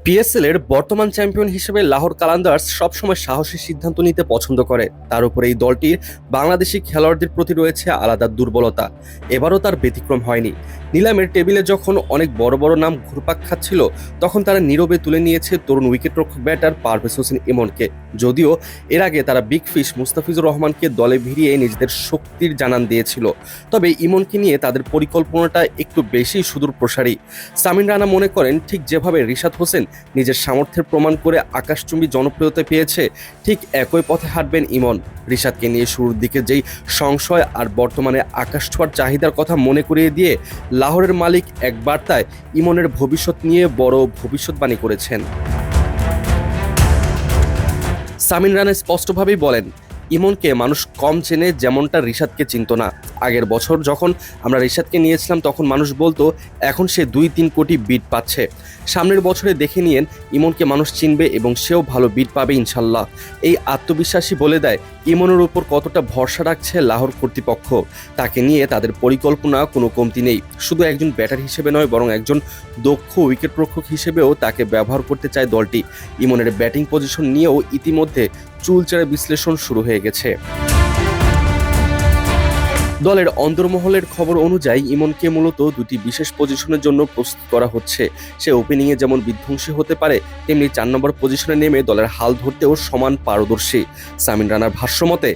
PSL এর বর্তমান champion হিসেবে লাহোর কালান্দার্স সবসময় সাহসী সিদ্ধান্ত নিতে পছন্দ করে। তার উপরে এই দলটির বাংলাদেশি খেলোয়াড়দের প্রতি রয়েছে আলাদা দুর্বলতা। এবারও তার ব্যতিক্রম হয়নি। নিলামের টেবিলে যখন অনেক বড় বড় নাম ঘুরপাক খাচ্ছিল, তখন তারা নীরবে তুলে নিয়েছে তরুণ উইকেটরক্ষক ব্যাটার পারভেজ হোসেন ইমনকে। যদিও এর আগে তারা বিগ ফিশ মুস্তাফিজুর রহমানকে দলে ভিড়িয়ে নিজেদের শক্তির জানান দিয়েছিল, তবে ইমনকে নিয়ে তাদের পরিকল্পনাটা একটু বেশি সুদূর প্রসারী। সামিন রানা মনে করেন, ঠিক যেভাবে রিশাদ হোসেন নিজের সামর্থ্যের প্রমাণ করে আকাশচুম্বী জনপ্রিয়তা পেয়েছে, ঠিক একই পথে হাঁটবেন ইমন। রিশাদকে নিয়ে শুরুর দিকে যেই সংশয় আর বর্তমানে আকাশ ছোঁয়ার চাহিদার কথা মনে করিয়ে দিয়ে লাহোরের মালিক এক বার্তায় ইমনের ভবিষ্যৎ নিয়ে বড় ভবিষ্যৎবাণী করেছেন। সামিন রানা স্পষ্টভাবেই বলেন, ইমনকে মানুষ কম চেনে যেমনটা রিশাদকে চিনত না। আগের বছর যখন আমরা রিশাদকে নিয়েছিলাম, তখন মানুষ বলতো এখন সে 2-3 কোটি বিট পাচ্ছে। সামনের বছরে দেখে নিয়েন, ইমনকে মানুষ চিনবে এবং সেও ভালো বিট পাবে ইনশাল্লাহ। এই আত্মবিশ্বাসী বলে দেয় ইমনের উপর কতটা ভরসা রাখছে লাহোর কর্তৃপক্ষ। তাকে নিয়ে তাদের পরিকল্পনা কোনো কমতি নেই। শুধু একজন ব্যাটার হিসেবে নয়, বরং একজন দক্ষ উইকেটরক্ষক হিসেবেও তাকে ব্যবহার করতে চায় দলটি। ইমনের ব্যাটিং পজিশন নিয়েও ইতিমধ্যে চুলচেরা বিশ্লেষণ শুরু হয়ে গেছে। দলের অন্দরমহলের খবর অনুযায়ী ইমনকে মূলত দুটি বিশেষ পজিশনের জন্য প্রস্তুত করা হচ্ছে। সে ওপেনিংয়ে যেমন বিধ্বংসী হতে পারে, তেমনি 4 নম্বর পজিশনে নেমে দলের হাল ধরতেও সমান পারদর্শী। সামিন রানার ভাষ্যমতে,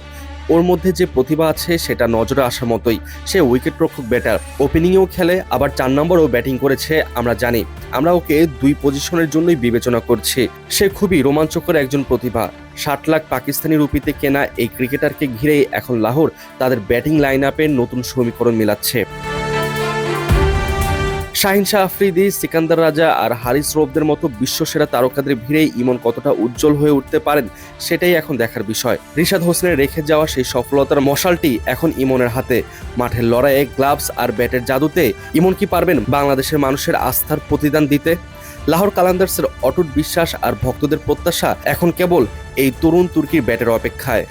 ওর মধ্যে যে প্রতিভা আছে সেটা নজরে আসার মতোই। সে উইকেটরক্ষক ব্যাটার, ওপেনিংয়েও খেলে, আবার 4 নম্বরেও ব্যাটিং করেছে। আমরা জানি, আমরা ওকে 2 পজিশনের জন্যই বিবেচনা করছি। সে খুবই রোমাঞ্চকর একজন প্রতিভা। 60 লাখ পাকিস্তানি রুপিতে কেনা এই ক্রিকেটারকে ঘিরেই এখন লাহোর তাদের ব্যাটিং লাইন আপের নতুন সমীকরণ মেলাচ্ছে। শাহিন শাহ আফ্রিদি, সিকান্দার রাজা আর হারিস রৌফদের মতো বিশ্বসেরা তারকাদের ভিড়েই ইমন কতটা উজ্জ্বল হয়ে উঠতে পারেন, সেটাই এখন দেখার বিষয়। রিশাদ হোসেনের রেখে যাওয়া সেই সফলতার মশালটি এখন ইমনের হাতে। মাঠের লড়াইয়ে গ্লাভস আর ব্যাটের জাদুতে ইমন কি পারবেন বাংলাদেশের মানুষের আস্থার প্রতিদান দিতে? লাহোর কালান্দার্সের অটুট বিশ্বাস আর ভক্তদের প্রত্যাশা এখন কেবল এই তরুণ তুর্কির ব্যাটের অপেক্ষায়।